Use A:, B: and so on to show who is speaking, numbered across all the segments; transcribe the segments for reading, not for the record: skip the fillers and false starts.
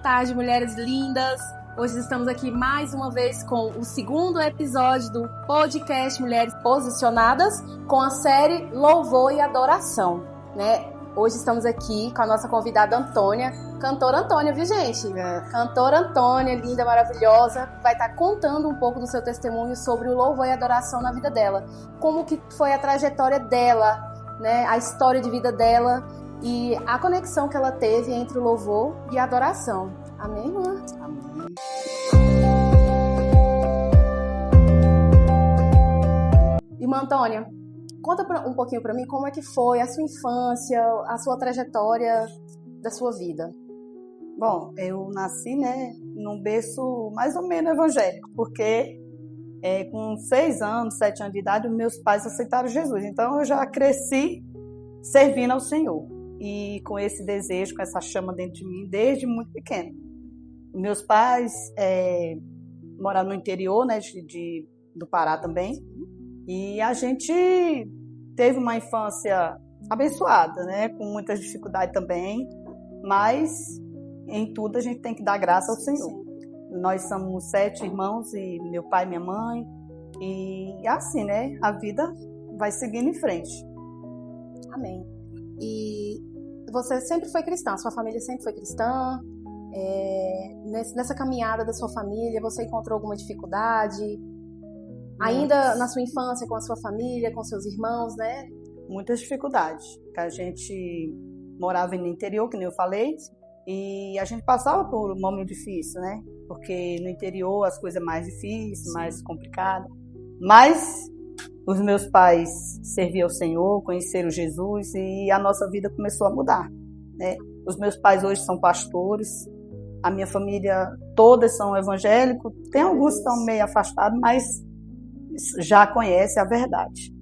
A: tarde, mulheres lindas. Hoje estamos aqui mais uma vez com o segundo episódio do podcast Mulheres Posicionadas, com a série Louvor e Adoração, né? Hoje estamos aqui com a nossa convidada Antônia, cantora Antônia, viu, gente? Cantora Antônia, linda, maravilhosa, vai estar contando um pouco do seu testemunho sobre o louvor e adoração na vida dela. Como que foi a trajetória dela, né? A história de vida dela e a conexão que ela teve entre o louvor e a adoração. Amém, irmã?
B: Amém.
A: Irmã Antônia, conta um pouquinho para mim como é que foi a sua infância, a sua trajetória da sua vida.
B: Bom, eu nasci, num berço mais ou menos evangélico, porque com 6 anos, 7 anos de idade, meus pais aceitaram Jesus. Então eu já cresci servindo ao Senhor e com esse desejo, com essa chama dentro de mim desde muito pequeno. Meus pais moravam no interior, do Pará também, e a gente teve uma infância abençoada, com muitas dificuldades também, mas em tudo a gente tem que dar graça ao Senhor. Sim. Nós somos 7 irmãos, e meu pai e minha mãe, e assim, a vida vai seguindo em frente.
A: Amém. E você sempre foi cristã, sua família sempre foi cristã? Nessa caminhada da sua família, você encontrou alguma dificuldade? Ainda na sua infância, com a sua família, com seus irmãos, né?
B: Muitas dificuldades, porque a gente morava no interior, que nem eu falei, e a gente passava por um momento difícil, porque no interior as coisas mais difíceis, mais complicadas. Mas os meus pais serviam ao Senhor, conheceram Jesus e a nossa vida começou a mudar, Os meus pais hoje são pastores, a minha família todas são evangélicos, tem alguns que estão meio afastados, mas já conhecem a verdade.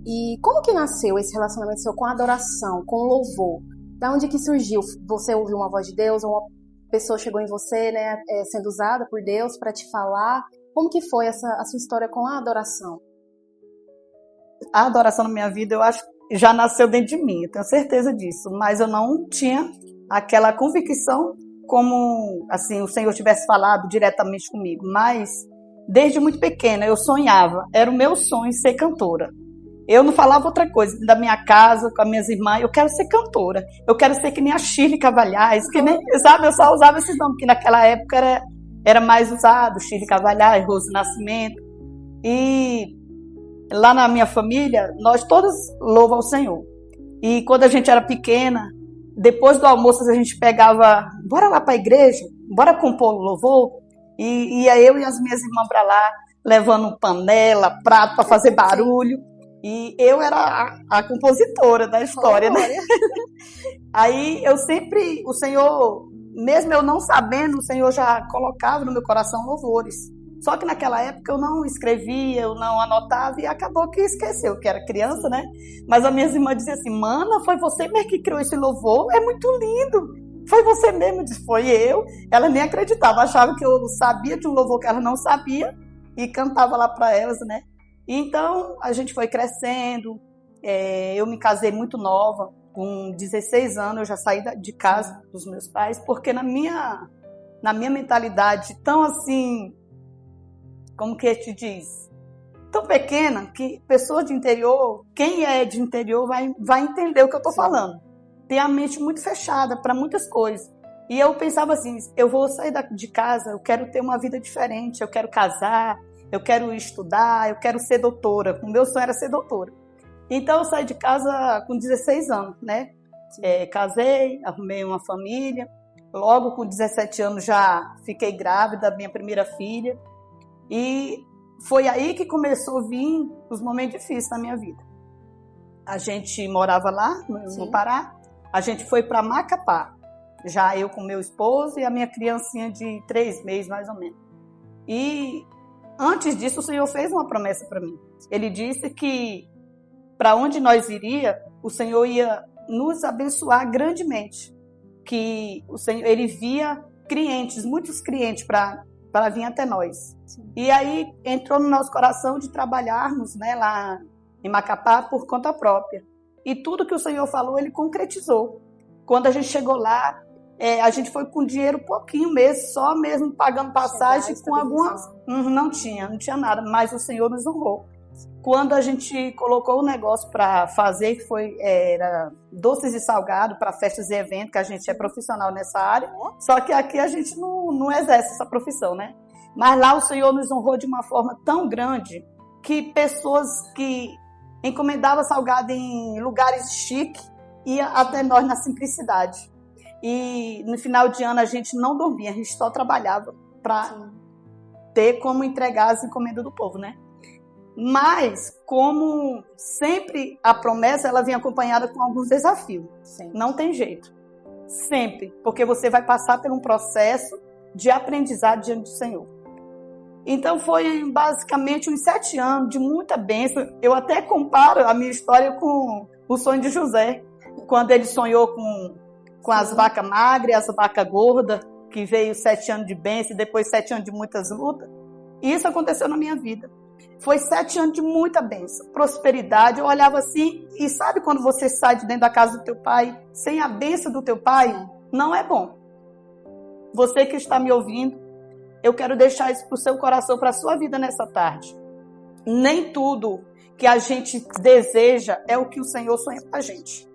A: E como que nasceu esse relacionamento seu com a adoração, com o louvor? Da onde que surgiu? Você ouviu uma voz de Deus, ou uma pessoa chegou em você, sendo usada por Deus para te falar? Como que foi a sua história com a adoração?
B: A adoração na minha vida, eu acho que já nasceu dentro de mim, eu tenho certeza disso, mas eu não tinha aquela convicção como assim, o Senhor tivesse falado diretamente comigo, mas desde muito pequena eu sonhava, era o meu sonho ser cantora. Eu não falava outra coisa, da minha casa, com as minhas irmãs, eu quero ser cantora, eu quero ser que nem a Shirley Cavalhais, que nem, sabe, eu só usava esses nomes, porque naquela época era mais usado, Shirley Cavalhais, Rose Nascimento, e lá na minha família, nós todos louvam ao Senhor. E quando a gente era pequena, depois do almoço a gente pegava, bora lá para a igreja, bora compor o louvor, e ia eu e as minhas irmãs para lá, levando panela, prato para fazer barulho, e eu era a compositora da história, Aí eu sempre, o Senhor, mesmo eu não sabendo, o Senhor já colocava no meu coração louvores. Só que naquela época eu não escrevia, eu não anotava e acabou que esqueceu, que era criança, Mas as minhas irmãs diziam assim, mana, foi você mesmo que criou esse louvor? É muito lindo. Foi você mesmo? Eu disse, foi eu. Ela nem acreditava, achava que eu sabia de um louvor que ela não sabia e cantava lá para elas, Então a gente foi crescendo, eu me casei muito nova, com 16 anos eu já saí de casa dos meus pais, porque na minha mentalidade tão assim, como que te diz, tão pequena, que pessoa de interior, quem é de interior vai entender o que eu estou falando. Tem a mente muito fechada para muitas coisas. E eu pensava assim, eu vou sair de casa, eu quero ter uma vida diferente, eu quero casar, eu quero estudar, eu quero ser doutora. O meu sonho era ser doutora. Então eu saí de casa com 16 anos, casei, arrumei uma família. Logo com 17 anos já fiquei grávida da minha primeira filha. E foi aí que começou a vir os momentos difíceis na minha vida. A gente morava lá, no Pará. A gente foi para Macapá. Já eu com meu esposo e a minha criancinha de 3 meses, mais ou menos. E antes disso, o Senhor fez uma promessa para mim. Ele disse que para onde nós iria, o Senhor ia nos abençoar grandemente. Que o Senhor, Ele via clientes, muitos clientes para vir até nós. Sim. E aí entrou no nosso coração de trabalharmos lá em Macapá por conta própria. E tudo que o Senhor falou, Ele concretizou. Quando a gente chegou lá, a gente foi com dinheiro pouquinho mesmo, só mesmo pagando passagem com algumas... Não tinha nada, mas o Senhor nos honrou. Quando a gente colocou o negócio para fazer, que era doces e salgado para festas e eventos, que a gente é profissional nessa área, só que aqui a gente não exerce essa profissão, né? Mas lá o Senhor nos honrou de uma forma tão grande que pessoas que encomendavam salgado em lugares chiques iam até nós na simplicidade. E no final de ano a gente não dormia, a gente só trabalhava para ter como entregar as encomendas do povo, né? Mas, como sempre a promessa, ela vem acompanhada com alguns desafios. Sim. Não tem jeito. Sempre. Porque você vai passar por um processo de aprendizado diante do Senhor. Então, foi basicamente uns 7 anos de muita bênção. Eu até comparo a minha história com o sonho de José. Quando ele sonhou com as vacas magras, as vacas gordas, que veio 7 anos de bênção e depois 7 anos de muitas lutas. E isso aconteceu na minha vida. Foi 7 anos de muita bênção, prosperidade. Eu olhava assim, e sabe quando você sai de dentro da casa do teu pai, sem a bênção do teu pai? Não é bom. Você que está me ouvindo, eu quero deixar isso para o seu coração, para a sua vida nessa tarde. Nem tudo que a gente deseja é o que o Senhor sonha para a gente.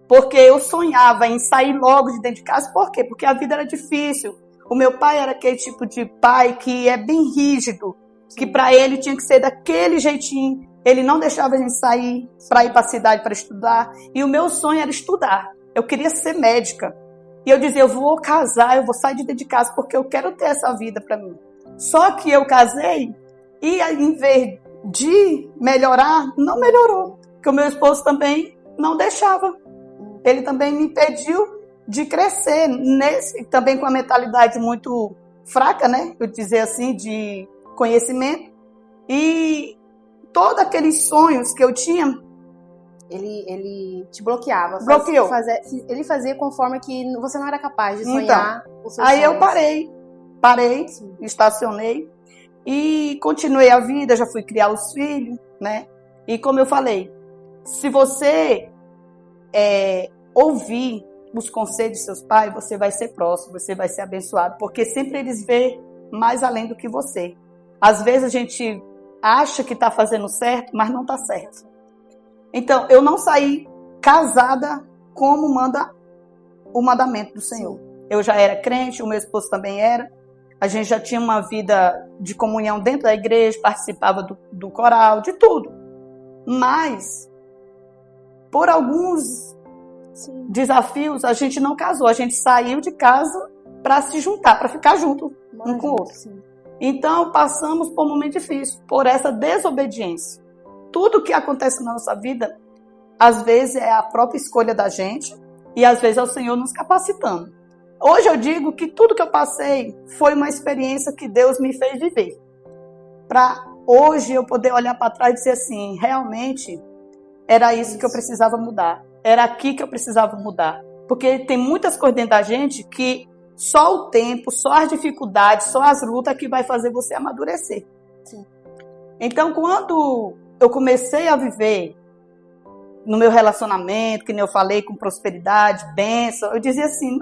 B: Porque eu sonhava em sair logo de dentro de casa, por quê? Porque a vida era difícil. O meu pai era aquele tipo de pai que é bem rígido, que para ele tinha que ser daquele jeitinho. Ele não deixava a gente sair para ir para a cidade para estudar. E o meu sonho era estudar. Eu queria ser médica. E eu dizia, eu vou casar, eu vou sair de dentro de casa porque eu quero ter essa vida para mim. Só que eu casei e em vez de melhorar, não melhorou. Porque o meu esposo também não deixava. Ele também me impediu de crescer, também com a mentalidade muito fraca, né? Eu dizer assim, de conhecimento. E todos aqueles sonhos que eu tinha,
A: ele te bloqueava.
B: Bloqueou.
A: Ele fazia conforme que você não era capaz de sonhar os seus
B: aí
A: sonhos.
B: Eu parei, estacionei e continuei a vida, já fui criar os filhos, né? E como eu falei, se você ouvir os conselhos de seus pais, você vai ser próximo, você vai ser abençoado, porque sempre eles veem mais além do que você. Às vezes a gente acha que está fazendo certo, mas não está certo. Então, eu não saí casada como manda o mandamento do Senhor. Eu já era crente, o meu esposo também era. A gente já tinha uma vida de comunhão dentro da igreja, participava do coral, de tudo. Mas, por alguns desafios, a gente não casou. A gente saiu de casa para se juntar, para ficar junto um com o outro. Sim. Então, passamos por um momento difícil, por essa desobediência. Tudo que acontece na nossa vida, às vezes é a própria escolha da gente e às vezes é o Senhor nos capacitando. Hoje eu digo que tudo que eu passei foi uma experiência que Deus me fez viver. Para hoje eu poder olhar para trás e dizer assim, realmente era isso que eu precisava mudar. Era aqui que eu precisava mudar. Porque tem muitas coisas dentro da gente que só o tempo, só as dificuldades, só as lutas que vai fazer você amadurecer. Sim. Então, quando eu comecei a viver no meu relacionamento, que nem eu falei, com prosperidade, bênção, eu dizia assim,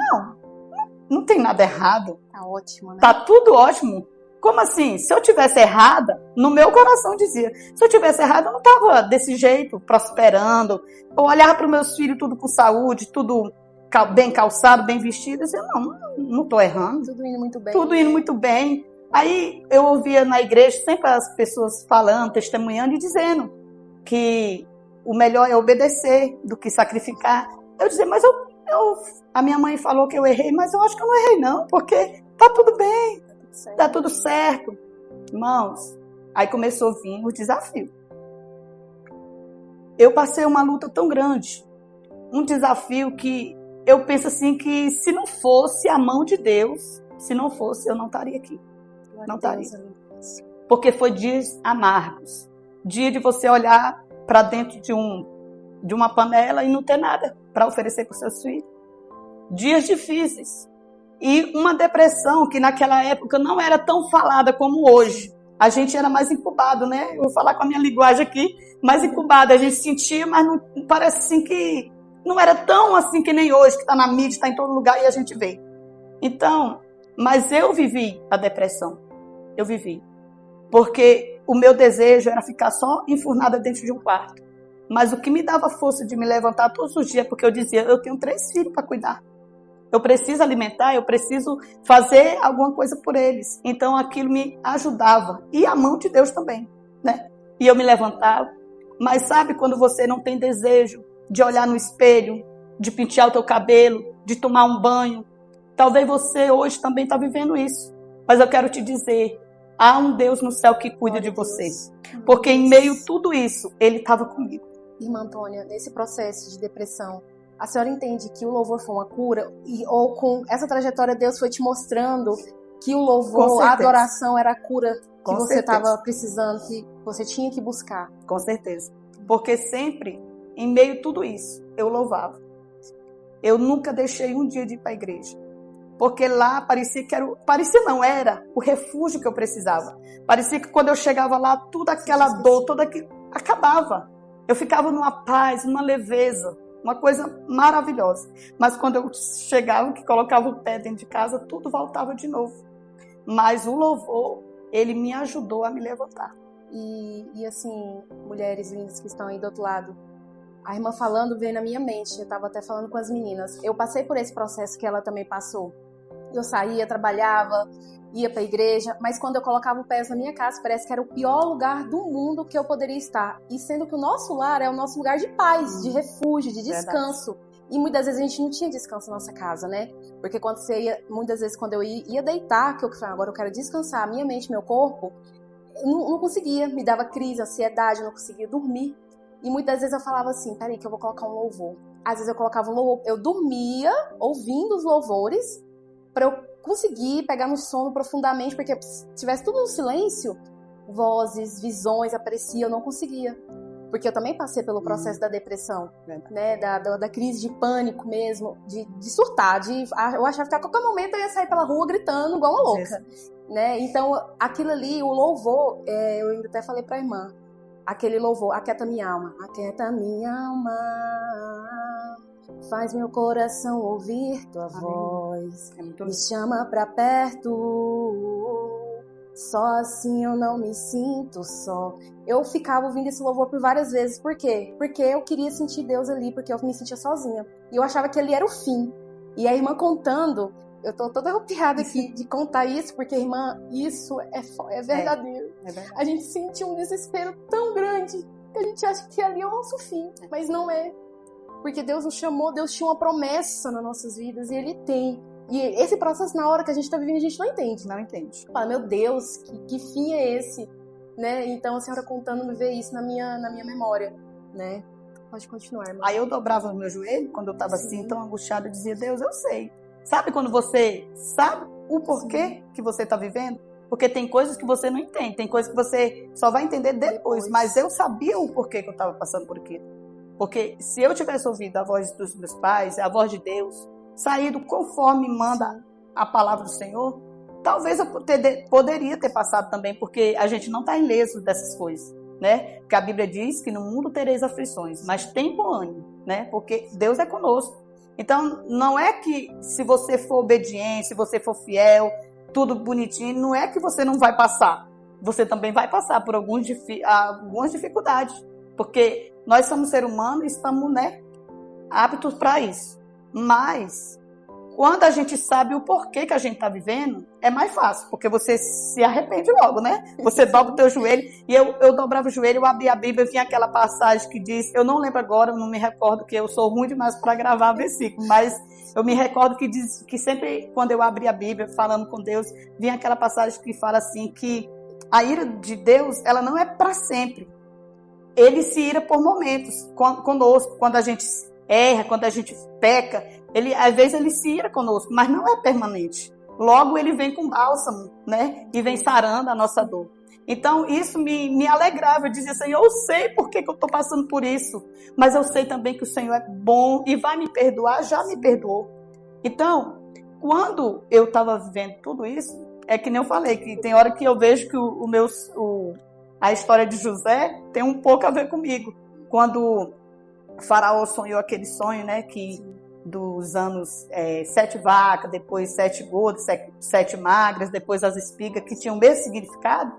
B: não tem nada errado.
A: Tá ótimo, né?
B: Tá tudo ótimo. Como assim? Se eu tivesse errada, no meu coração dizia, se eu tivesse errada, eu não tava desse jeito, prosperando. Eu olhava para os meus filhos tudo com saúde, tudo bem calçado, bem vestido, eu dizia, não tô errando.
A: Tudo indo muito bem.
B: Tudo indo muito bem. Aí eu ouvia na igreja sempre as pessoas falando, testemunhando e dizendo que o melhor é obedecer do que sacrificar. Eu dizia, mas a minha mãe falou que eu errei, mas eu acho que eu não errei não, porque tá tudo bem, tá tudo certo. Irmãos, aí começou a vir o desafio. Eu passei uma luta tão grande, um desafio que eu penso assim que se não fosse a mão de Deus, se não fosse, eu não estaria aqui. Não estaria. Porque foi dias amargos. Dia de você olhar para dentro de uma panela e não ter nada para oferecer para os seus filhos. Dias difíceis. E uma depressão que naquela época não era tão falada como hoje. A gente era mais incubado, né? Eu vou falar com a minha linguagem aqui. Mais incubado. A gente sentia, mas não, parece assim que não era tão assim que nem hoje, que está na mídia, está em todo lugar e a gente vê. Então, mas eu vivi a depressão. Eu vivi. Porque o meu desejo era ficar só enfurnada dentro de um quarto. Mas o que me dava força de me levantar todos os dias, porque eu dizia, eu tenho 3 filhos para cuidar. Eu preciso alimentar, eu preciso fazer alguma coisa por eles. Então aquilo me ajudava. E a mão de Deus também, né? E eu me levantava. Mas sabe quando você não tem desejo de olhar no espelho, de pentear o teu cabelo, de tomar um banho? Talvez você hoje também está vivendo isso. Mas eu quero te dizer, há um Deus no céu que cuida de você. Porque em meio a tudo isso, Ele estava comigo.
A: Irmã Antônia, nesse processo de depressão, a senhora entende que o louvor foi uma cura? Ou com essa trajetória Deus foi te mostrando que o louvor, a adoração era a cura que você estava precisando, que você tinha que buscar?
B: Com certeza. Porque sempre, em meio a tudo isso, eu louvava. Eu nunca deixei um dia de ir para a igreja. Porque lá parecia que era... Parecia não, era o refúgio que eu precisava. Parecia que quando eu chegava lá, toda aquela dor, toda aquilo, acabava. Eu ficava numa paz, numa leveza, uma coisa maravilhosa. Mas quando eu chegava, que colocava o pé dentro de casa, tudo voltava de novo. Mas o louvor, ele me ajudou a me levantar.
A: E assim, mulheres lindas que estão aí do outro lado, a irmã falando veio na minha mente, eu estava até falando com as meninas. Eu passei por esse processo que ela também passou. Eu saía, trabalhava, ia para a igreja, mas quando eu colocava o pé na minha casa, parece que era o pior lugar do mundo que eu poderia estar. E sendo que o nosso lar é o nosso lugar de paz, de refúgio, de descanso. Verdade. E muitas vezes a gente não tinha descanso na nossa casa, né? Porque quando você ia, muitas vezes quando eu ia deitar, que eu falava, agora eu quero descansar a minha mente, meu corpo, eu não conseguia, me dava crise, ansiedade, eu não conseguia dormir. E muitas vezes eu falava assim, peraí que eu vou colocar um louvor. Às vezes eu colocava um louvor, eu dormia ouvindo os louvores, para eu conseguir pegar no sono profundamente, porque se tivesse tudo no silêncio, vozes, visões apareciam, eu não conseguia. Porque eu também passei pelo processo da depressão, né, da crise de pânico mesmo, de surtar, eu achava que a qualquer momento eu ia sair pela rua gritando igual uma louca. Né? Então, aquilo ali, o louvor, eu ainda até falei pra irmã, aquele louvor, aquieta minha alma, faz meu coração ouvir tua voz, me chama pra perto, só assim eu não me sinto só. Eu ficava ouvindo esse louvor por várias vezes, por quê? Porque eu queria sentir Deus ali, porque eu me sentia sozinha, e eu achava que ali era o fim. E a irmã contando, eu tô toda arrepiada aqui de contar isso, porque, irmã, isso é verdadeiro. É verdade. A gente sente um desespero tão grande que a gente acha que ali é o nosso fim, mas não é. Porque Deus nos chamou, Deus tinha uma promessa nas nossas vidas, e Ele tem. E esse processo, na hora que a gente tá vivendo, a gente não entende.
B: Não entende.
A: Fala, meu Deus, que fim é esse? Né? Então, a senhora contando me vê isso na minha memória, né? Pode continuar, irmã.
B: Aí eu dobrava o meu joelho, quando eu tava assim, tão angustiada, eu dizia, Deus, eu sei. Sabe quando você sabe o porquê que você está vivendo? Porque tem coisas que você não entende, tem coisas que você só vai entender depois. Mas eu sabia o porquê que eu estava passando por aquilo. Porque se eu tivesse ouvido a voz dos meus pais, a voz de Deus, saído conforme manda a palavra do Senhor, talvez eu poderia ter passado também, porque a gente não está ileso dessas coisas, né? Porque a Bíblia diz que no mundo tereis aflições, mas tem bom ânimo, né? Porque Deus é conosco. Então, não é que se você for obediente, se você for fiel, tudo bonitinho, não é que você não vai passar. Você também vai passar por algumas dificuldades. Porque nós somos seres humanos e estamos, né, aptos para isso. Mas, quando a gente sabe o porquê que a gente está vivendo, é mais fácil. Porque você se arrepende logo, né? Você dobra o teu joelho. E eu dobrava o joelho, eu abria a Bíblia, vinha aquela passagem que diz... Eu não lembro agora, não me recordo, que eu sou ruim demais para gravar versículo. Mas eu me recordo que diz que sempre, quando eu abria a Bíblia, falando com Deus, vinha aquela passagem que fala assim, que a ira de Deus, ela não é para sempre. Ele se ira por momentos conosco, quando a gente erra, quando a gente peca. Às vezes ele se ira conosco, mas não é permanente. Logo ele vem com bálsamo, né? E vem sarando a nossa dor. Então isso me alegrava. Eu dizia assim, eu sei por que eu estou passando por isso, mas eu sei também que o Senhor é bom e vai me perdoar, já me perdoou. Então, quando eu estava vivendo tudo isso, é que nem eu falei, que tem hora que eu vejo que a história de José tem um pouco a ver comigo. Quando Faraó sonhou aquele sonho, né, que dos anos 7 vacas, depois 7 gordas, 7 magras, depois as espigas, que tinham o mesmo significado.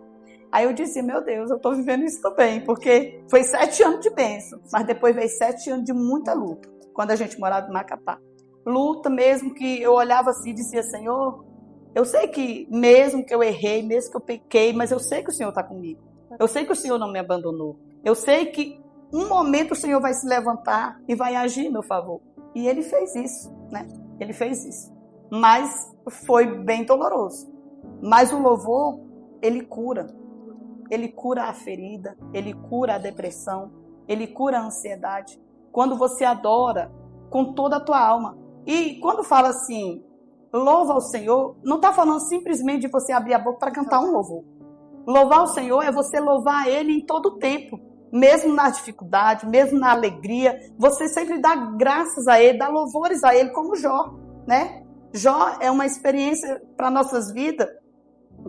B: Aí eu disse, meu Deus, eu estou vivendo isso também, porque foi 7 anos de bênção, mas depois veio 7 anos de muita luta, quando a gente morava em Macapá. Luta mesmo que eu olhava assim e dizia, Senhor, eu sei que mesmo que eu errei, mesmo que eu pequei, mas eu sei que o Senhor está comigo. Eu sei que o Senhor não me abandonou. Eu sei que um momento o Senhor vai se levantar e vai agir em meu favor. E Ele fez isso, né? Ele fez isso. Mas foi bem doloroso. Mas o louvor, ele cura. Ele cura a ferida, ele cura a depressão, ele cura a ansiedade. Quando você adora com toda a tua alma. E quando fala assim, louva ao Senhor, não está falando simplesmente de você abrir a boca para cantar um louvor. Louvar o Senhor é você louvar Ele em todo o tempo. Mesmo na dificuldade, mesmo na alegria, você sempre dá graças a Ele, dá louvores a Ele, como Jó, né? Jó é uma experiência para nossas vidas.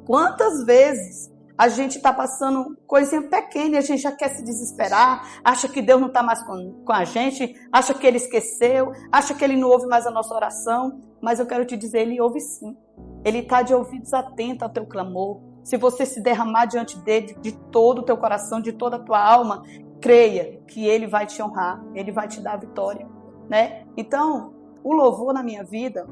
B: Quantas vezes a gente está passando coisinha pequena e a gente já quer se desesperar, acha que Deus não está mais com a gente, acha que Ele esqueceu, acha que Ele não ouve mais a nossa oração, mas eu quero te dizer, Ele ouve sim. Ele está de ouvidos atentos ao teu clamor. Se você se derramar diante dele de todo o teu coração, de toda a tua alma, creia que Ele vai te honrar, Ele vai te dar a vitória, né? Então, o louvor na minha vida,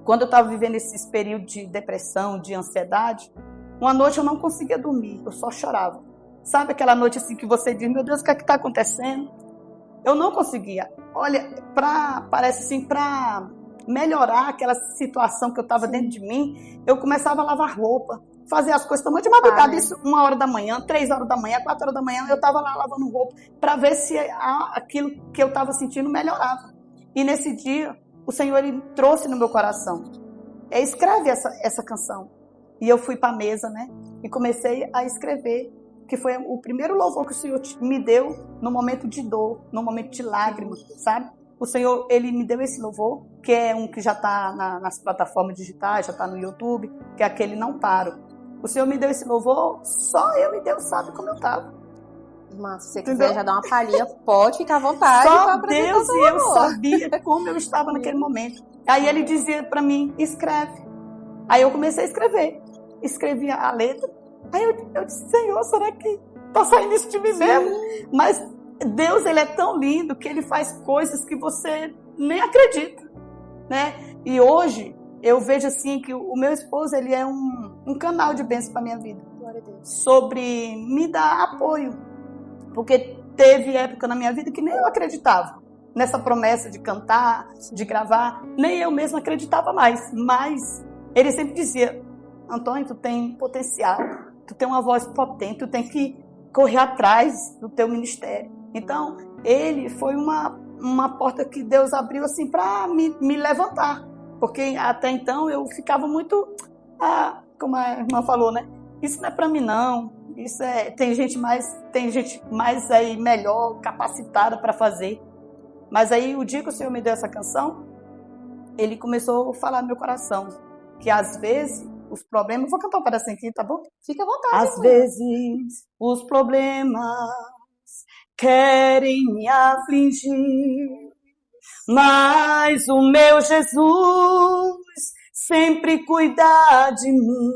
B: quando eu estava vivendo esses períodos de depressão, de ansiedade, uma noite eu não conseguia dormir, eu só chorava. Sabe aquela noite assim que você diz, meu Deus, o que é que está acontecendo? Eu não conseguia. Olha, parece assim, para melhorar aquela situação que eu estava dentro de mim, eu começava a lavar roupa, fazer as coisas, tamanho de madrugada, isso 1 hora da manhã, 3 horas da manhã, 4 horas da manhã, eu estava lá lavando roupa, para ver se aquilo que eu estava sentindo melhorava. E nesse dia, o Senhor Ele trouxe no meu coração, escreve essa canção. E eu fui para a mesa, né, e comecei a escrever, que foi o primeiro louvor que o Senhor me deu no momento de dor, no momento de lágrimas, sabe? O Senhor, Ele me deu esse louvor, que é um que já está nas plataformas digitais, já está no YouTube, que é aquele Não Paro. O Senhor me deu esse louvor, só eu e Deus sabe como eu estava.
A: Mas se você quiser já dar uma palhinha, pode ficar à vontade.
B: Só Deus e eu sabia como eu estava naquele momento. Aí Ele dizia para mim, escreve. Aí eu comecei a escrever. Escrevi a letra. Aí eu disse, Senhor, será que está saindo isso de mim mesmo? Mas Deus, Ele é tão lindo que Ele faz coisas que você nem acredita, né? E hoje eu vejo assim que o meu esposo, ele é um canal de bênção para minha vida.
A: Glória a Deus.
B: Sobre me dar apoio. Porque teve época na minha vida que nem eu acreditava nessa promessa de cantar, de gravar. Nem eu mesma acreditava mais. Mas ele sempre dizia, Antônio, tu tem potencial, tu tem uma voz potente, tu tem que correr atrás do teu ministério. Então, ele foi uma porta que Deus abriu assim para me levantar. Porque até então eu ficava muito, como a irmã falou, né? Isso não é para mim não. Isso tem gente mais aí melhor, capacitada para fazer. Mas aí o dia que o Senhor me deu essa canção, Ele começou a falar no meu coração que às vezes os problemas, vou cantar um pedacinho aqui, tá bom?
A: Fica à vontade.
B: Às vezes os problemas querem me afligir, mas o meu Jesus sempre cuida de mim.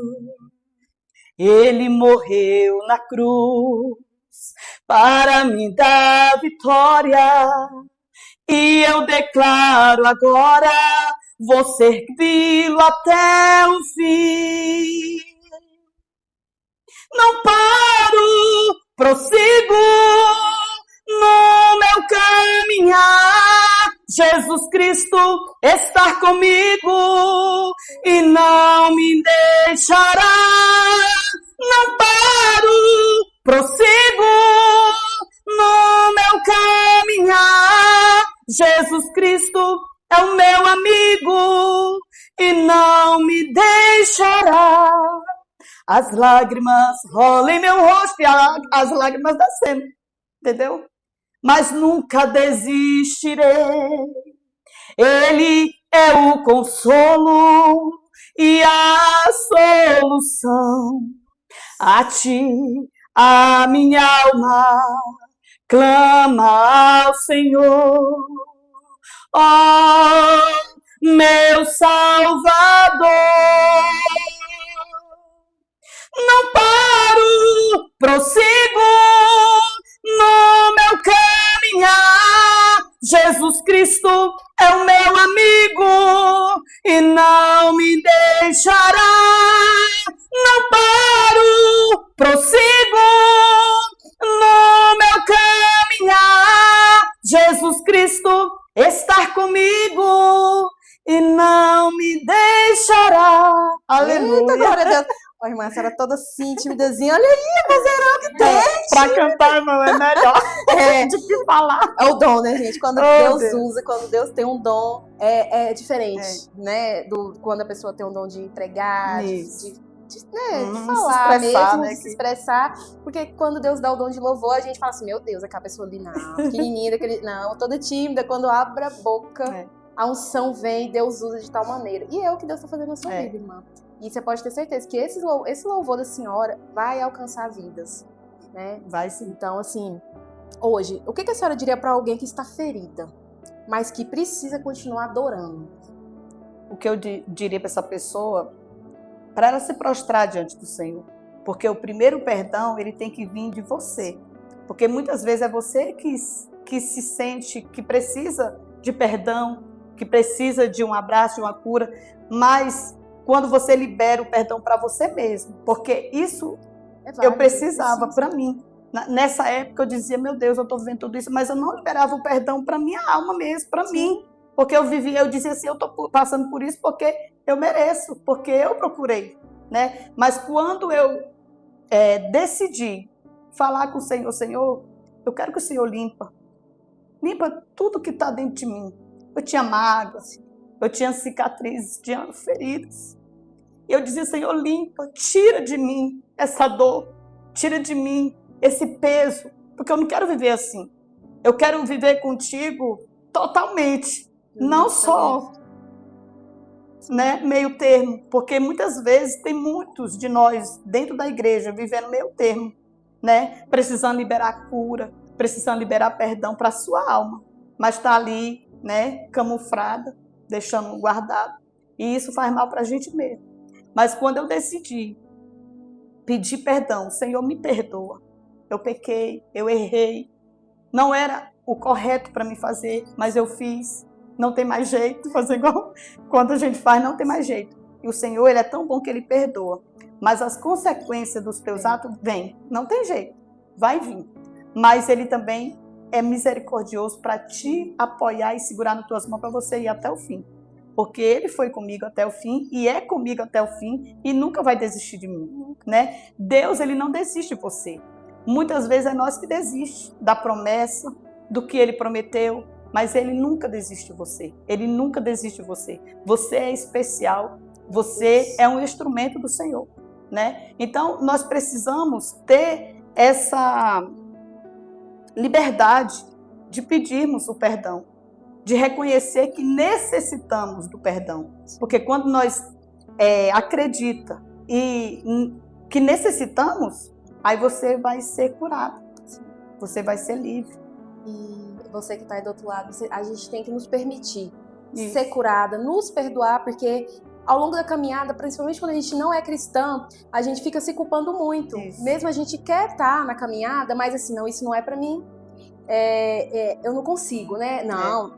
B: Ele morreu na cruz para me dar vitória. E eu declaro agora, vou servi-lo até o fim. Não paro, prossigo no meu caminhar. Jesus Cristo está comigo e não me deixará. Não paro, prossigo no meu caminhar. Jesus Cristo é o meu amigo e não me deixará. As lágrimas rolam em meu rosto e as lágrimas descendo, entendeu? Mas nunca desistirei. Ele é o consolo e a solução. A ti, a minha alma clama ao Senhor, ó meu Salvador. Não paro, prossigo no meu caminhar. Jesus Cristo é o meu amigo e não me deixará. Não paro, prossigo no meu caminhar. Jesus Cristo está comigo e não me deixará. Aleluia.
A: Eita, glória a Deus. Ó, irmã, a senhora toda assim, timidazinha. Olha aí, vozeirão que tem.
B: Pra cantar, irmão, é melhor do que falar.
A: É o dom, né, gente? Quando Deus usa, quando Deus tem um dom, é diferente, né? Quando a pessoa tem um dom de pregar, de falar
B: se expressar,
A: mesmo,
B: né,
A: de se expressar. Porque quando Deus dá o dom de louvor, a gente fala assim, meu Deus, aquela pessoa ali, não, pequenininha, não, toda tímida. Quando abre a boca, a unção vem, Deus usa de tal maneira. E é o que Deus está fazendo na sua vida, irmã. E você pode ter certeza que esse louvor da senhora vai alcançar vidas, né?
B: Vai sim.
A: Então, assim, hoje, o que a senhora diria para alguém que está ferida, mas que precisa continuar adorando?
B: O que eu diria para essa pessoa, para ela se prostrar diante do Senhor. Porque o primeiro perdão, ele tem que vir de você. Porque muitas vezes é você que se sente que precisa de perdão, que precisa de um abraço, de uma cura, mas quando você libera o perdão para você mesmo, porque isso eu precisava para mim. Nessa época eu dizia, meu Deus, eu estou vivendo tudo isso, mas eu não liberava o perdão para minha alma mesmo, para mim. Porque eu dizia assim, eu estou passando por isso porque eu mereço, porque eu procurei, né? Mas quando eu decidi falar com o Senhor, Senhor, eu quero que o Senhor limpa tudo que está dentro de mim. Eu tinha mágoas, eu tinha cicatrizes, tinha feridas. E eu dizia, Senhor, limpa, tira de mim essa dor, tira de mim esse peso, porque eu não quero viver assim. Eu quero viver contigo totalmente, não só meio termo, porque muitas vezes tem muitos de nós dentro da igreja vivendo meio termo, né? Precisando liberar cura, precisando liberar perdão para a sua alma, mas está ali, né, camuflada, deixando guardado. E isso faz mal para a gente mesmo. Mas quando eu decidi pedir perdão, Senhor, me perdoa. Eu pequei, eu errei. Não era o correto para me fazer, mas eu fiz. Não tem mais jeito, fazer igual quando a gente faz, não tem mais jeito. E o Senhor, Ele é tão bom que Ele perdoa. Mas as consequências dos teus atos vêm. Não tem jeito, vai vir. Mas Ele também é misericordioso para te apoiar e segurar nas tuas mãos para você ir até o fim. Porque Ele foi comigo até o fim e é comigo até o fim e nunca vai desistir de mim, né? Deus, Ele não desiste de você. Muitas vezes é nós que desistimos da promessa, do que Ele prometeu, mas Ele nunca desiste de você. Ele nunca desiste de você. Você é especial, você é um instrumento do Senhor, né? Então, nós precisamos ter essa liberdade de pedirmos o perdão, de reconhecer que necessitamos do perdão. Porque quando nós acredita e que necessitamos, aí você vai ser curado, você vai ser livre.
A: E você que está aí do outro lado, a gente tem que nos permitir ser curada, nos perdoar, porque ao longo da caminhada, principalmente quando a gente não é cristã, a gente fica se culpando muito. Mesmo a gente quer estar na caminhada, mas assim, não, isso não é pra mim. Eu não consigo, né? Não,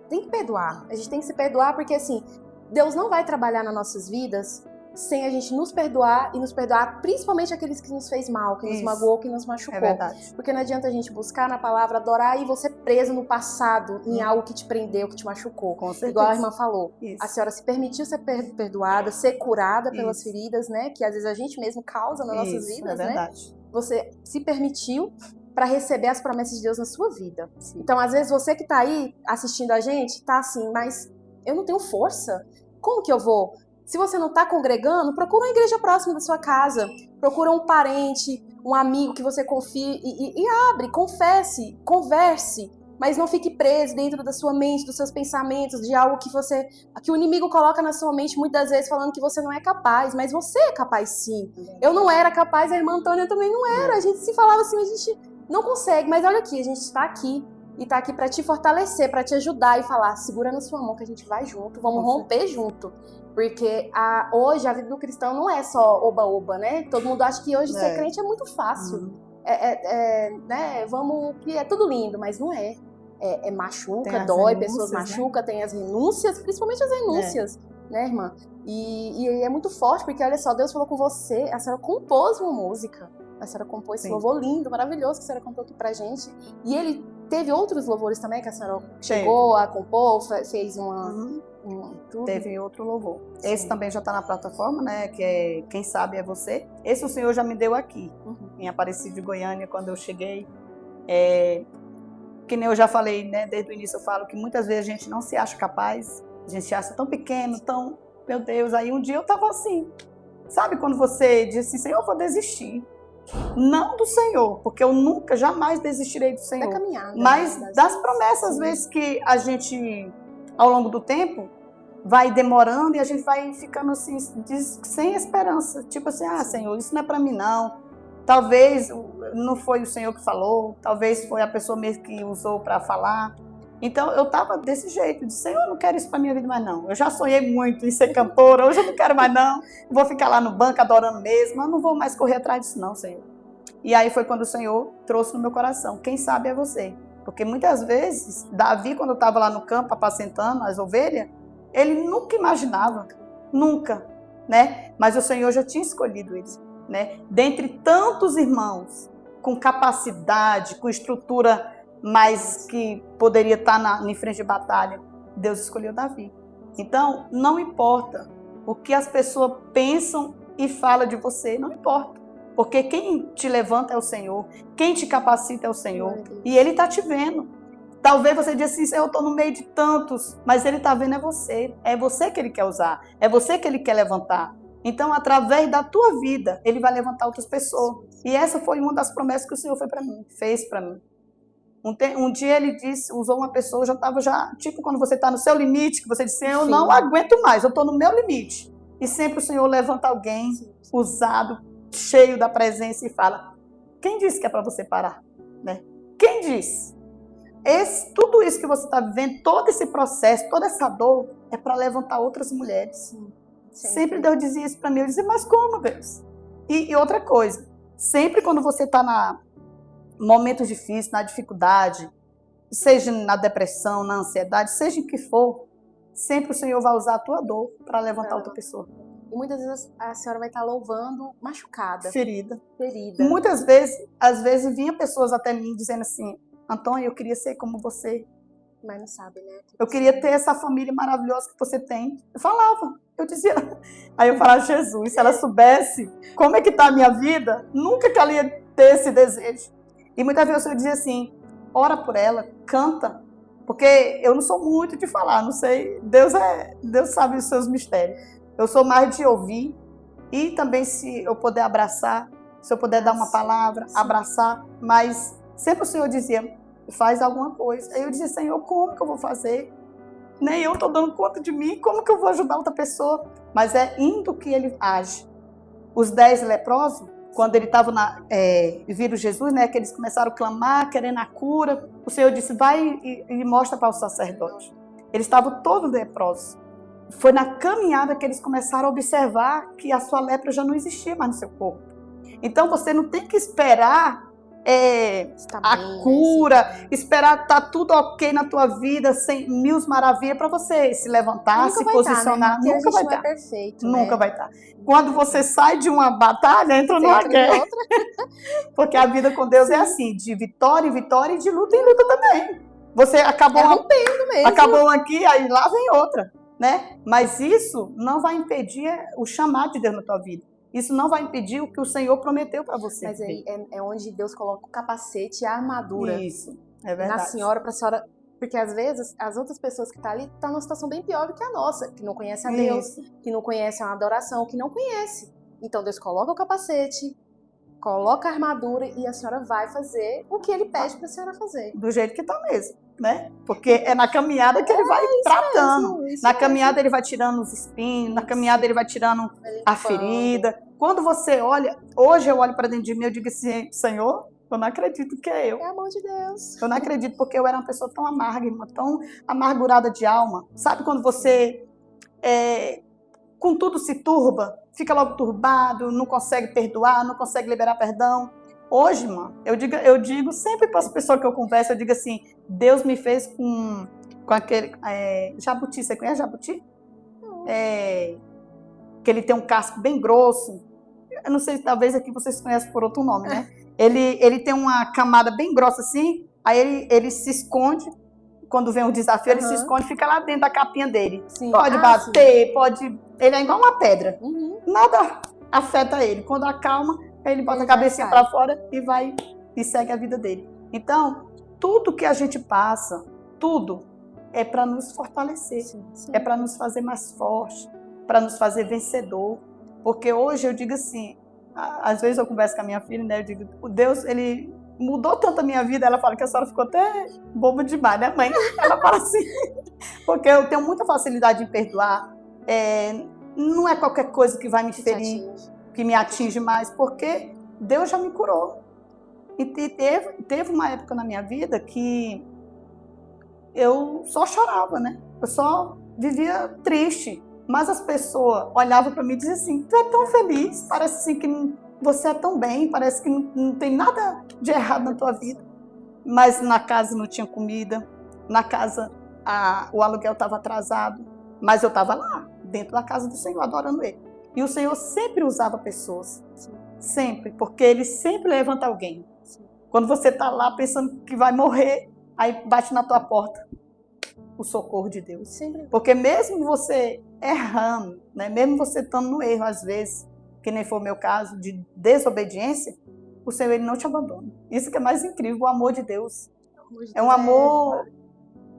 A: tem que perdoar. A gente tem que se perdoar porque assim, Deus não vai trabalhar nas nossas vidas sem a gente nos perdoar e nos perdoar principalmente aqueles que nos fez mal, que nos magoou, que nos machucou.
B: É verdade.
A: Porque não adianta a gente buscar na palavra, adorar e você preso no passado, em algo que te prendeu, que te machucou.
B: Com certeza.
A: Igual a irmã falou.
B: Isso.
A: A senhora se permitiu ser perdoada, ser curada pelas feridas, né? Que às vezes a gente mesmo causa nas nossas vidas,
B: é verdade.
A: né? Você se permitiu para receber as promessas de Deus na sua vida. Sim. Então, às vezes, você que tá aí assistindo a gente, tá assim, mas eu não tenho força. Como que eu vou? Se você não está congregando, procura uma igreja próxima da sua casa. Procura um parente, um amigo que você confie e abre, confesse, converse. Mas não fique preso dentro da sua mente, dos seus pensamentos, de algo que o inimigo coloca na sua mente muitas vezes falando que você não é capaz. Mas você é capaz sim. Eu não era capaz, a irmã Antônia também não era. A gente se falava assim, a gente não consegue, mas olha aqui, a gente está aqui. E tá aqui para te fortalecer, para te ajudar e falar, segura na sua mão que a gente vai junto, vamos romper junto. Porque hoje a vida do cristão não é só oba-oba, né? Todo mundo acha que hoje ser crente é muito fácil. Né? Que é tudo lindo, mas não é. Machuca, dói, pessoas machucam, tem as renúncias, principalmente as renúncias, né, irmã? E é muito forte, porque olha só, Deus falou com você, a senhora compôs uma música. A senhora compôs esse louvor lindo, maravilhoso que a senhora cantou aqui pra gente. E ele teve outros louvores também que a senhora chegou a compor, fez
B: Teve outro louvor. Sim. Esse também já está na plataforma, né? Que é Quem Sabe é Você. Esse o Senhor já me deu aqui, em Aparecida de Goiânia, quando eu cheguei. Que nem eu já falei, né? Desde o início eu falo que muitas vezes a gente não se acha capaz, a gente se acha tão pequeno, tão... Meu Deus, aí um dia eu estava assim. Sabe quando você diz assim, Senhor, eu vou desistir. Não do Senhor, porque eu nunca, jamais desistirei do Senhor.
A: Da caminhada,
B: mas das promessas, às vezes, que a gente, ao longo do tempo, vai demorando e a gente vai ficando assim, sem esperança. Tipo assim, Senhor, isso não é para mim não. Talvez não foi o Senhor que falou, talvez foi a pessoa mesmo que usou para falar. Então eu estava desse jeito, de Senhor, eu não quero isso para minha vida mais não. Eu já sonhei muito em ser cantora, hoje eu não quero mais não. Vou ficar lá no banco adorando mesmo, eu não vou mais correr atrás disso não, Senhor. E aí foi quando o Senhor trouxe no meu coração, quem sabe é você. Porque muitas vezes, Davi, quando eu estava lá no campo apacentando as ovelhas, ele nunca imaginava, nunca, né? Mas o Senhor já tinha escolhido ele, né? Dentre tantos irmãos, com capacidade, com estrutura, mas que poderia estar em frente de batalha, Deus escolheu Davi. Então, não importa o que as pessoas pensam e falam de você, não importa. Porque quem te levanta é o Senhor, quem te capacita é o Senhor, e Ele está te vendo. Talvez você diga assim, Senhor, eu estou no meio de tantos, mas Ele está vendo é você que Ele quer usar, é você que Ele quer levantar. Então, através da tua vida, Ele vai levantar outras pessoas. E essa foi uma das promessas que o Senhor fez para mim. Um dia ele usou uma pessoa, tipo quando você está no seu limite, que você diz, eu não aguento mais, eu estou no meu limite. E sempre o Senhor levanta alguém usado, cheio da presença e fala, quem disse que é para você parar? Né? Quem disse? Tudo isso que você está vivendo, todo esse processo, toda essa dor, é para levantar outras mulheres. Sempre Deus dizia isso para mim, eu dizia, mas como, Deus? E outra coisa, sempre quando você está momentos difíceis, na dificuldade, seja na depressão, na ansiedade, seja em que for, sempre o Senhor vai usar a tua dor para levantar outra pessoa.
A: E muitas vezes a senhora vai estar louvando machucada.
B: Ferida.
A: Muitas
B: vezes, às vezes, vinha pessoas até mim dizendo assim, Antônia, eu queria ser como você.
A: Mas não sabe, né?
B: Eu queria ter essa família maravilhosa que você tem. Eu falava, eu dizia. Aí eu falava, Jesus, se ela soubesse como é que está a minha vida, nunca que ela ia ter esse desejo. E muitas vezes eu dizia assim, ora por ela, canta, porque eu não sou muito de falar, não sei, Deus sabe os seus mistérios. Eu sou mais de ouvir e também se eu puder abraçar, se eu puder dar uma palavra, abraçar, mas sempre o Senhor dizia, faz alguma coisa. Aí eu dizia, Senhor, como que eu vou fazer? Nem eu estou dando conta de mim, como que eu vou ajudar outra pessoa? Mas é indo que ele age. Os 10 leprosos, quando ele estava viram Jesus, né, que eles começaram a clamar, querendo a cura, o Senhor disse, vai e mostra para o sacerdote. Eles estavam todos leprosos. Foi na caminhada que eles começaram a observar que a sua lepra já não existia mais no seu corpo. Então você não tem que esperar a cura, esperar estar tudo ok na tua vida, sem mil maravilhas, para você se levantar, se posicionar.
A: Né?
B: Nunca vai estar.
A: Perfeito,
B: nunca
A: né?
B: vai estar. Quando você sai de uma batalha, entra numa guerra. Porque a vida com Deus é assim, de vitória em vitória e de luta em luta também. Você acabou
A: rompendo mesmo.
B: Acabou aqui, aí lá vem outra, né? Mas isso não vai impedir o chamado de Deus na tua vida. Isso não vai impedir o que o Senhor prometeu para você.
A: Mas aí é onde Deus coloca o capacete e a armadura.
B: Isso, é verdade.
A: Na senhora, para a senhora... Porque às vezes as outras pessoas que estão ali estão numa situação bem pior do que a nossa, que não conhece a Deus, que não conhece a adoração, que não conhece. Então Deus coloca o capacete, coloca a armadura e a senhora vai fazer o que Ele pede para a senhora fazer.
B: Do jeito que está mesmo, né? Porque é na caminhada que Ele vai tratando. Na caminhada Ele vai tirando os espinhos, na caminhada Ele vai tirando a ferida. Quando você olha, hoje eu olho para dentro de mim e digo assim, Senhor, Eu não acredito que é eu.
A: É a mão de Deus.
B: Eu não acredito porque eu era uma pessoa tão amarga, irmã, tão amargurada de alma. Sabe quando você, com tudo se turba, fica logo turbado, não consegue perdoar, não consegue liberar perdão? Hoje, irmã, eu digo sempre para as pessoas que eu converso, eu digo assim, Deus me fez com aquele jabuti. Você conhece jabuti? Que ele tem um casco bem grosso. Eu não sei, talvez aqui vocês conhecem por outro nome, né? Ele tem uma camada bem grossa assim, aí ele se esconde, quando vem um desafio, ele se esconde e fica lá dentro da capinha dele. Sim. Pode bater, pode... Ele é igual uma pedra. Nada afeta ele. Quando acalma, ele bota a cabecinha para fora e segue a vida dele. Então, tudo que a gente passa, tudo é para nos fortalecer. Sim. É para nos fazer mais forte, para nos fazer vencedor. Porque hoje eu digo assim, às vezes eu converso com a minha filha, né? Eu digo, Deus, ele mudou tanto a minha vida. Ela fala que a senhora ficou até boba demais, né, mãe? Ela fala assim, porque eu tenho muita facilidade em perdoar. Não é qualquer coisa que vai me ferir, que me atinge mais, porque Deus já me curou. E teve uma época na minha vida que eu só chorava, né? Eu só vivia triste. Mas as pessoas olhavam para mim e diziam assim, tu é tão feliz, parece assim que você é tão bem, parece que não tem nada de errado na tua vida. Mas na casa não tinha comida, na casa o aluguel estava atrasado, mas eu estava lá, dentro da casa do Senhor, adorando Ele. E o Senhor sempre usava pessoas, sempre, porque Ele sempre levanta alguém. Quando você está lá pensando que vai morrer, aí bate na tua porta o socorro de Deus. Sim. Porque mesmo você errando, né, mesmo você estando no erro às vezes, que nem foi o meu caso, de desobediência, o Senhor ele não te abandona. Isso que é mais incrível, o amor de Deus. É um amor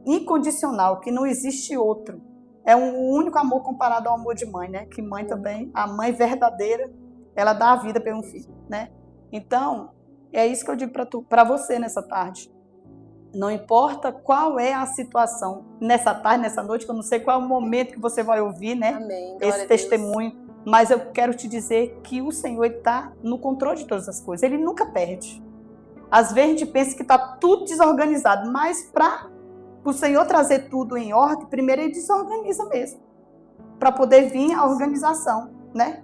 B: incondicional, que não existe outro. É um único amor comparado ao amor de mãe, né? Que mãe também, a mãe verdadeira, ela dá a vida pelo filho, né? Então, é isso que eu digo para você nessa tarde. Não importa qual é a situação, nessa tarde, nessa noite, que eu não sei qual é o momento que você vai ouvir, né? Amém. Esse testemunho, mas eu quero te dizer que o Senhor está no controle de todas as coisas, Ele nunca perde. Às vezes a gente pensa que está tudo desorganizado, mas para o Senhor trazer tudo em ordem, primeiro Ele desorganiza mesmo, para poder vir a organização, né?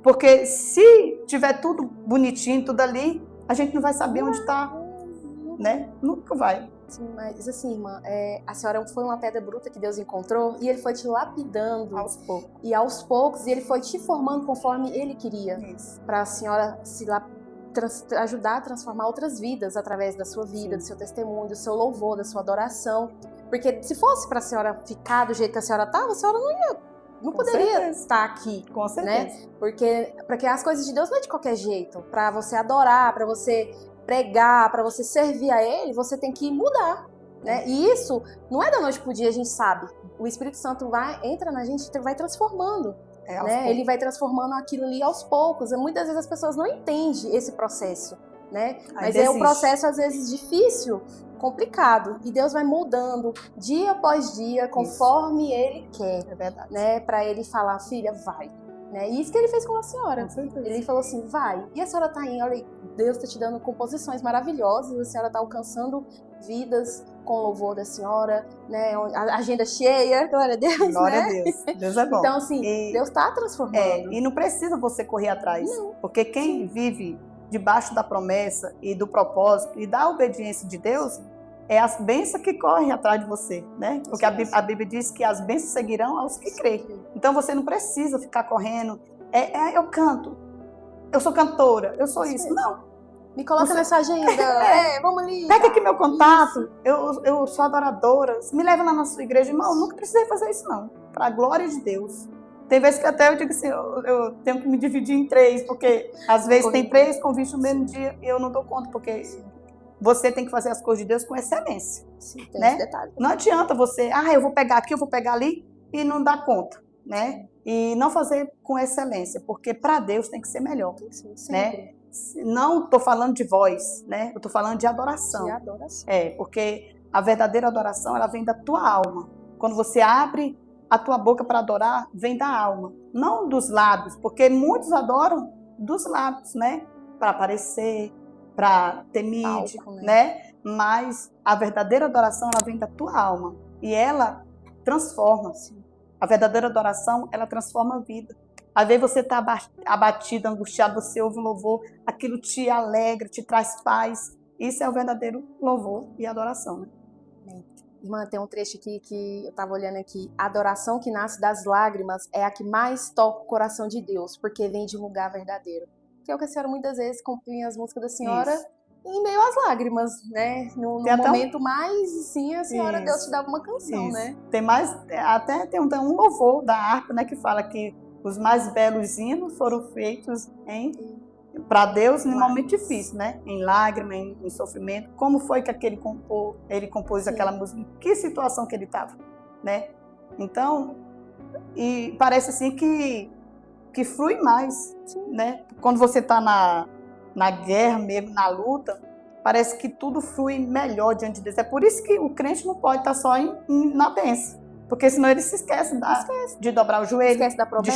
B: Porque se tiver tudo bonitinho, tudo ali, a gente não vai saber onde está, né? Nunca vai.
A: Sim, mas assim, irmã, a senhora foi uma pedra bruta que Deus encontrou e Ele foi te lapidando
B: aos poucos.
A: E aos poucos, e Ele foi te formando conforme Ele queria, para a senhora ajudar a transformar outras vidas através da sua vida, do seu testemunho, do seu louvor, da sua adoração. Porque se fosse para a senhora ficar do jeito que a senhora estava, a senhora não poderia estar aqui.
B: Com certeza.
A: Né? Porque as coisas de Deus não é de qualquer jeito. Para você adorar, para você pregar, para você servir a Ele, você tem que mudar, né? E isso não é da noite pro dia, a gente sabe. O Espírito Santo entra na gente e vai transformando, né? Ele vai transformando aquilo ali aos poucos. E muitas vezes as pessoas não entendem esse processo, né? Mas é um processo às vezes difícil, complicado, e Deus vai moldando dia após dia, conforme Ele quer,
B: é verdade,
A: né? Para Ele falar, filha, vai. Né? E isso que Ele fez com a senhora. Ele falou assim, vai. E a senhora está indo, olha, Deus está te dando composições maravilhosas, a senhora está alcançando vidas com o louvor da senhora, né? A agenda cheia, glória a Deus,
B: glória
A: né?
B: a Deus, Deus é bom.
A: Então, assim, Deus está transformando.
B: E não precisa você correr atrás, porque quem vive debaixo da promessa e do propósito e da obediência de Deus, é as bênçãos que correm atrás de você, né? Porque a Bíblia diz que as bênçãos seguirão aos que creem. Então você não precisa ficar correndo. Eu canto, eu sou cantora, eu sou isso. Não.
A: Me coloca nessa agenda. Vamos ali.
B: Pega aqui meu contato. Eu sou adoradora. Me leva lá na sua igreja. Irmão, eu nunca precisei fazer isso, não. Para a glória de Deus. Tem vezes que até eu digo assim, eu tenho que me dividir em 3, porque às vezes tem 3 convites no mesmo dia e eu não dou conta, porque você tem que fazer as coisas de Deus com excelência.
A: Sim, tem
B: né?
A: esse detalhe.
B: Não adianta você, eu vou pegar aqui, eu vou pegar ali e não dar conta, né? E não fazer com excelência, porque para Deus tem que ser melhor, né? Não estou falando de voz, né? Eu estou falando de adoração.
A: De adoração.
B: Porque a verdadeira adoração, ela vem da tua alma. Quando você abre a tua boca para adorar, vem da alma, não dos lábios, porque muitos adoram dos lábios, né? Para aparecer, para ter mídia,
A: Palco,
B: né? Mas a verdadeira adoração, ela vem da tua alma. E ela transforma. A verdadeira adoração, ela transforma a vida. Às vezes você está abatido, angustiado, você ouve um louvor, aquilo te alegra, te traz paz. Isso é o verdadeiro louvor e adoração, né?
A: Irmã, tem um trecho aqui que eu estava olhando aqui. A adoração que nasce das lágrimas é a que mais toca o coração de Deus, porque vem de um lugar verdadeiro. Que é o que a senhora muitas vezes compunha as músicas da senhora em meio às lágrimas, né? No momento mais, sim, a senhora, Deus te dava uma canção, né?
B: Tem mais, até tem um louvor da harpa, né, que fala que os mais belos hinos foram feitos para Deus em momento difícil, né? Em lágrima, em sofrimento. Como foi que ele compôs aquela música? Em que situação que ele estava, né? Então, e parece assim que flui mais, né? Quando você está na guerra mesmo, na luta, parece que tudo flui melhor diante de Deus. É por isso que o crente não pode estar só na bênção, porque senão ele se esquece de dobrar o joelho,
A: esquece da promessa,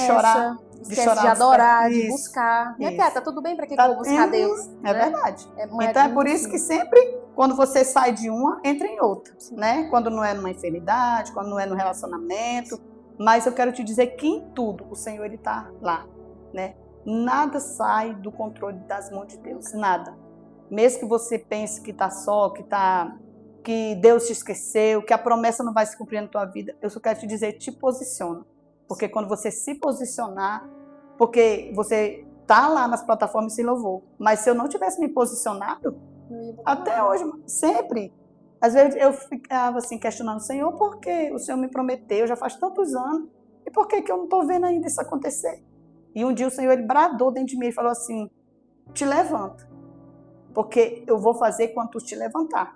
B: de chorar,
A: de adorar, de buscar. Né, Pia? Tá tudo bem para que eu vou buscar Deus?
B: É verdade. Então é por isso que sempre, quando você sai de uma, entra em outra, né? Quando não é numa enfermidade, quando não é no relacionamento. Mas eu quero te dizer que em tudo o Senhor, ele está lá, né? Nada sai do controle das mãos de Deus, nada. Mesmo que você pense que está só, que Deus te esqueceu, que a promessa não vai se cumprir na tua vida, eu só quero te dizer, te posiciona. Porque quando você se posicionar, porque você está lá nas plataformas e se louvou, mas se eu não tivesse me posicionado, até hoje, sempre, às vezes eu ficava assim questionando, Senhor, por que o Senhor me prometeu, já faz tantos anos, e por que eu não estou vendo ainda isso acontecer? E um dia o Senhor, ele bradou dentro de mim e falou assim, te levanta, porque eu vou fazer quando tu te levantar.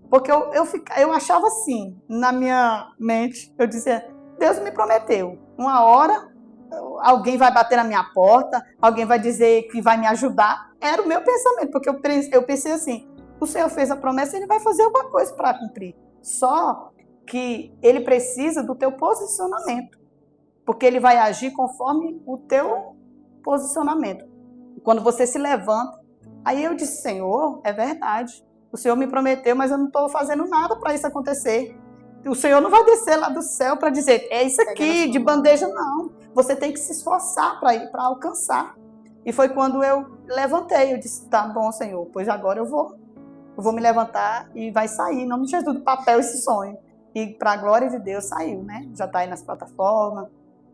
B: Porque eu achava assim, na minha mente, eu dizia, Deus me prometeu, uma hora alguém vai bater na minha porta, alguém vai dizer que vai me ajudar. Era o meu pensamento, porque eu pensei assim, o Senhor fez a promessa, ele vai fazer alguma coisa para cumprir. Só que ele precisa do teu posicionamento, porque ele vai agir conforme o teu posicionamento. Quando você se levanta, aí eu disse, Senhor, é verdade, o Senhor me prometeu, mas eu não estou fazendo nada para isso acontecer. O Senhor não vai descer lá do céu para dizer, é isso aqui, de bandeja, não. Você tem que se esforçar para alcançar. E foi quando eu levantei, eu disse, tá bom, Senhor, pois agora eu vou me levantar e vai sair, em nome de Jesus, do papel esse sonho. E para a glória de Deus saiu, né? Já está aí nas plataformas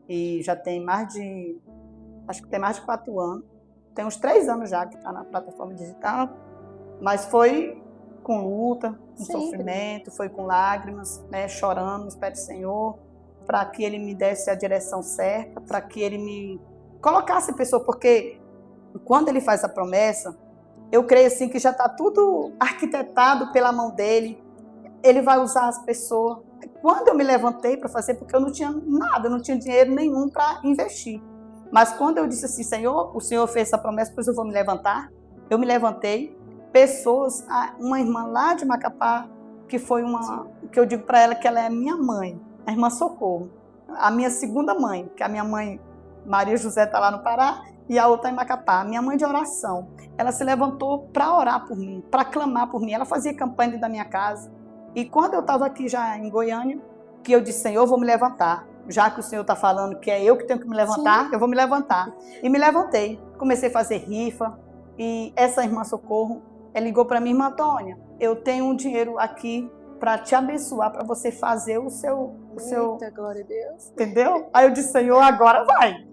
B: e já tem acho que tem mais de 4 anos. Tem uns 3 anos já que está na plataforma digital, mas foi com luta, com sofrimento, foi com lágrimas, né? Chorando nos pés do Senhor, para que Ele me desse a direção certa, para que Ele me colocasse pessoa, porque quando Ele faz a promessa, eu creio assim que já está tudo arquitetado pela mão dEle, Ele vai usar as pessoas. Quando eu me levantei para fazer, porque eu não tinha nada, eu não tinha dinheiro nenhum para investir, mas quando eu disse assim, Senhor, o Senhor fez essa promessa, pois eu vou me levantar, eu me levantei. Pessoas, uma irmã lá de Macapá, que foi que eu digo para ela que ela é minha mãe, a irmã Socorro, a minha segunda mãe, que a minha mãe, Maria José, está lá no Pará, e a outra em Macapá, minha mãe de oração. Ela se levantou para orar por mim, para clamar por mim, ela fazia campanha dentro da minha casa. E quando eu estava aqui já em Goiânia, que eu disse, Senhor, eu vou me levantar, já que o Senhor está falando que é eu que tenho que me levantar, eu vou me levantar. E me levantei, comecei a fazer rifa, e essa irmã Socorro, ela ligou para mim, irmã Antônia, eu tenho um dinheiro aqui para te abençoar, para você fazer o seu...
A: Eita, glória a Deus.
B: Entendeu? Aí eu disse, Senhor, agora vai.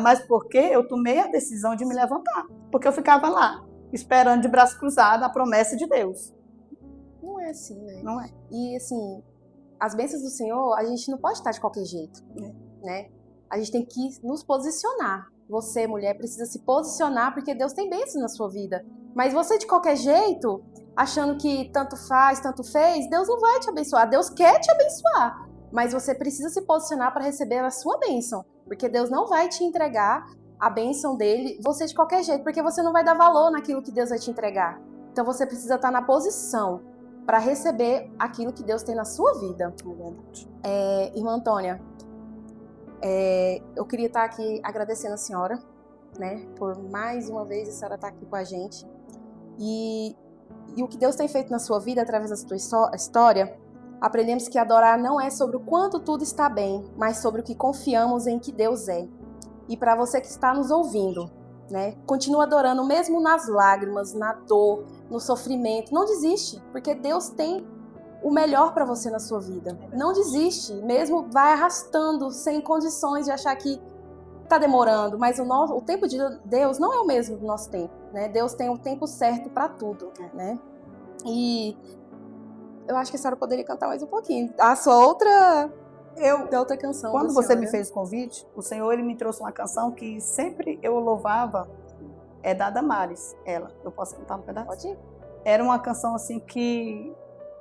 B: Mas porque eu tomei a decisão de me levantar. Porque eu ficava lá, esperando de braço cruzado a promessa de Deus.
A: Não é assim, né?
B: Não é.
A: E assim, as bênçãos do Senhor, a gente não pode estar de qualquer jeito, né? A gente tem que nos posicionar. Você, mulher, precisa se posicionar, porque Deus tem bênçãos na sua vida. Mas você, de qualquer jeito, achando que tanto faz, tanto fez, Deus não vai te abençoar. Deus quer te abençoar, mas você precisa se posicionar para receber a sua bênção, porque Deus não vai te entregar a bênção dele, você de qualquer jeito, porque você não vai dar valor naquilo que Deus vai te entregar. Então você precisa estar na posição para receber aquilo que Deus tem na sua vida. Irmã Antônia, eu queria estar aqui agradecendo a senhora, né, por mais uma vez a senhora estar aqui com a gente. E o que Deus tem feito na sua vida através da sua história, aprendemos que adorar não é sobre o quanto tudo está bem, mas sobre o que confiamos em que Deus é. E para você que está nos ouvindo, né, continua adorando mesmo nas lágrimas, na dor, no sofrimento. Não desiste, porque Deus tem o melhor para você na sua vida. Não desiste, mesmo vai arrastando, sem condições de achar que está demorando, mas o tempo de Deus não é o mesmo do nosso tempo, né? Deus tem o tempo certo para tudo, né? E eu acho que a senhora poderia cantar mais um pouquinho. A sua outra canção.
B: Quando você me fez o convite, o Senhor ele me trouxe uma canção que sempre eu louvava, é da Damares, ela. Eu posso cantar um pedaço?
A: Pode ir.
B: Era uma canção assim que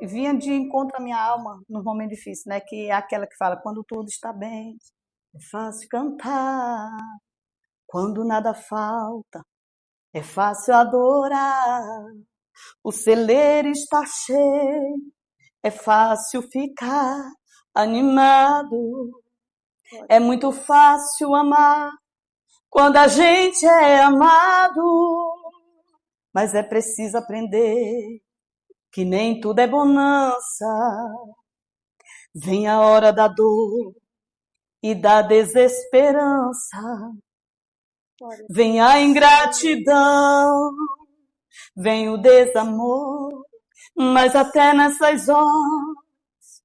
B: vinha de encontro à minha alma num momento difícil, né? Que é aquela que fala, quando tudo está bem, é fácil cantar. Quando nada falta, é fácil adorar. O celeiro está cheio, é fácil ficar animado. É muito fácil amar quando a gente é amado. Mas é preciso aprender que nem tudo é bonança. Vem a hora da dor e da desesperança. Vem a ingratidão, vem o desamor, mas até nessas horas,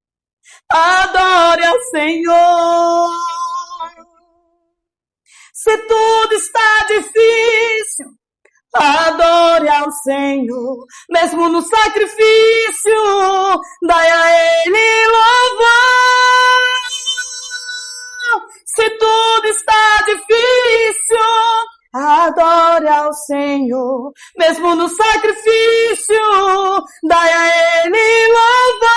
B: adore ao Senhor. Se tudo está difícil, adore ao Senhor, mesmo no sacrifício, dai a Ele louvor. Se tudo está difícil, adore ao Senhor, mesmo no sacrifício, dai a Ele louvor.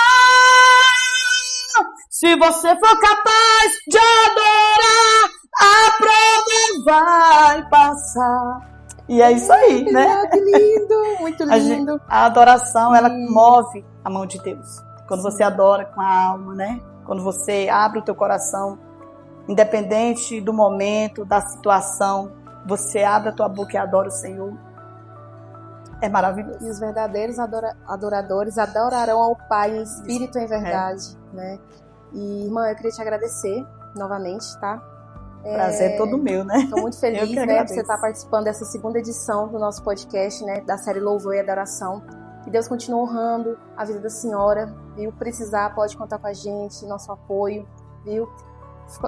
B: Se você for capaz de adorar, a prova vai passar. E é isso aí, né?
A: Que lindo, muito lindo.
B: A adoração, ela move a mão de Deus. Quando você adora com a alma, né? Quando você abre o teu coração, independente do momento, da situação, você abre a tua boca e adora o Senhor. É maravilhoso.
A: E os verdadeiros adoradores adorarão ao Pai em espírito e em verdade, né? E, irmã, eu queria te agradecer novamente, tá?
B: Prazer todo meu, né?
A: Estou muito feliz, né, por você estar participando dessa segunda edição do nosso podcast, né, da série Louvor e Adoração. Que Deus continue honrando a vida da senhora, viu? Precisar, pode contar com a gente, nosso apoio, viu?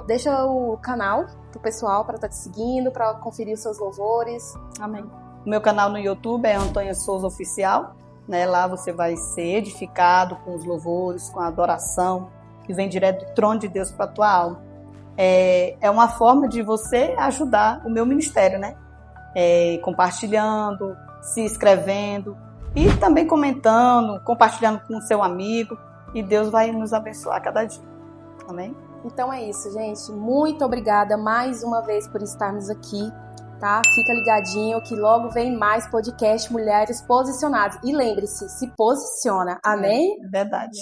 A: Deixa o canal pro pessoal para estar te seguindo, para conferir os seus louvores.
B: Amém. O meu canal no YouTube é Antônia Souza Oficial, né? Lá você vai ser edificado com os louvores, com a adoração que vem direto do trono de Deus para a tua alma. É uma forma de você ajudar o meu ministério, né? Compartilhando, se inscrevendo e também comentando, compartilhando com o seu amigo, e Deus vai nos abençoar cada dia. Amém?
A: Então é isso, gente. Muito obrigada mais uma vez por estarmos aqui, tá? Fica ligadinho que logo vem mais podcast Mulheres Posicionadas. E lembre-se, se posiciona. Amém?
B: É verdade.